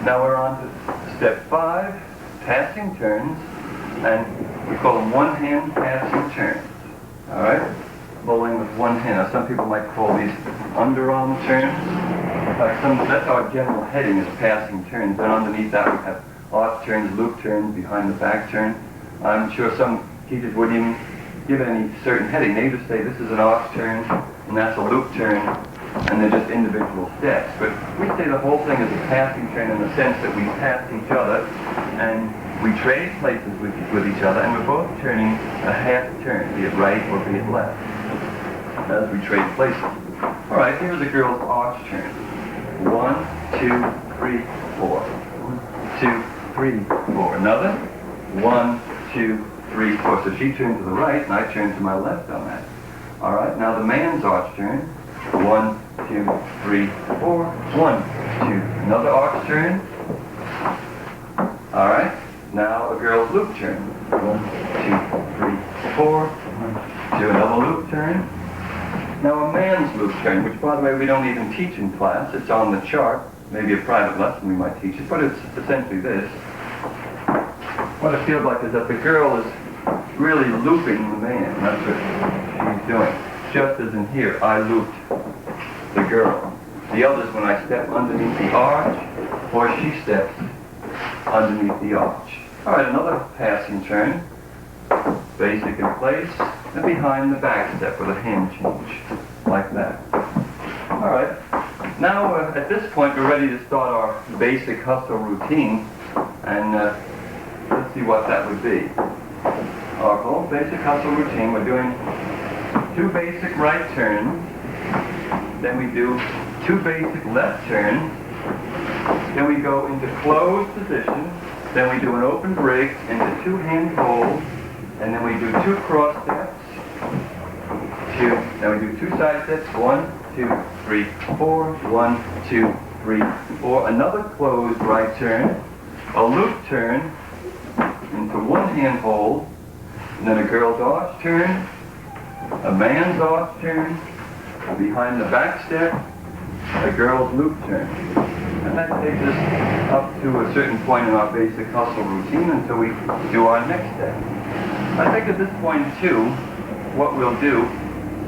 Now we're on to step 5, passing turns, and we call them one-hand passing turns. All right? Bowling with one hand. Now, some people might call these underarm turns. That's our general heading is passing turns. Then underneath that we have arc turns, loop turns, behind the back turn. I'm sure some teachers wouldn't even give it any certain heading. They just say this is an arc turn and that's a loop turn, and they're just individual steps. But we say the whole thing is a passing turn in the sense that we pass each other and we trade places with each other, and we're both turning a half turn, be it right or be it left, as we trade places. All right, here's a girl's arch turn. 1, 2, 3, 4. 1, 2, 3, 4. Another. 1, 2, 3, 4. So she turned to the right, and I turn to my left on that. All right, now the man's arch turn. 1, 2, 3, 4. 1, 2. Another arch turn. All right. Now a girl's loop turn. 1, 2, 3, 4. 1, 2. Another loop turn. Now a man's loop turn, which by the way we don't even teach in class. It's on the chart. Maybe a private lesson we might teach it, but it's essentially this. What it feels like is that the girl is really looping the man. That's what she's doing. Just as in here, I looped the girl. The others, when I step underneath the arch, or she steps underneath the arch. All right, another passing turn. Basic in place, and behind the back step with a hand change, like that. All right. Now, at this point, we're ready to start our basic hustle routine, and let's see what that would be. Our whole basic hustle routine, we're doing 2 basic right turns, then we do 2 basic left turns, then we go into closed position, then we do an open break into 2 hand holds, and then we do 2 cross steps, then we do 2 side steps, 1, 2, 3, 4, 1, 2, 3, 4, another closed right turn, a loop turn into 1 hand hold, and then a girl's arch turn, a man's arch turn, behind the back step, a girl's loop turn. And that takes us up to a certain point in our basic hustle routine until we do our next step. I think at this point, too, what we'll do,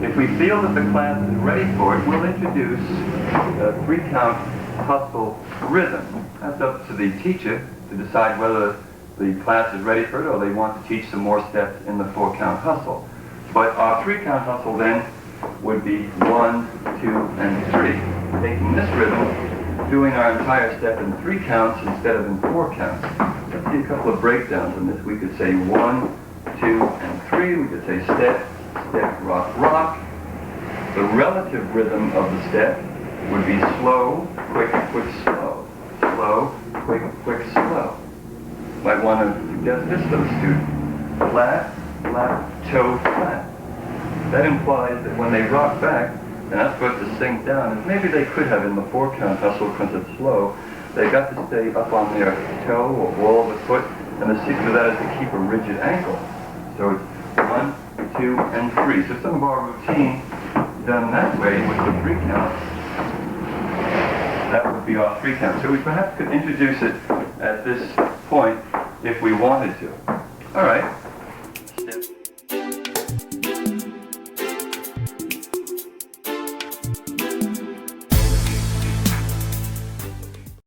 if we feel that the class is ready for it, we'll introduce a 3-count hustle rhythm. That's up to the teacher to decide whether the class is ready for it or they want to teach some more steps in the 4-count hustle. But our 3-count hustle then would be 1, 2, and 3. Taking this rhythm, doing our entire step in 3 counts instead of in 4 counts. Let's see a couple of breakdowns on this. We could say 1, 2, and 3. We could say step, step, rock, rock. The relative rhythm of the step would be slow, quick, quick, slow. Slow, quick, quick, slow. Might want to suggest this to the student. Flat, flat, toe, flat. That implies that when they rock back, and that's supposed to sink down, and maybe they could have in the 4-count hustle because it's slow, they got to stay up on their toe or ball of the foot, and the secret of that is to keep a rigid ankle. So it's 1, 2, and 3. So some of our routine done that way with the 3 counts, that would be our 3 count. So we perhaps could introduce it at this point if we wanted to. All right.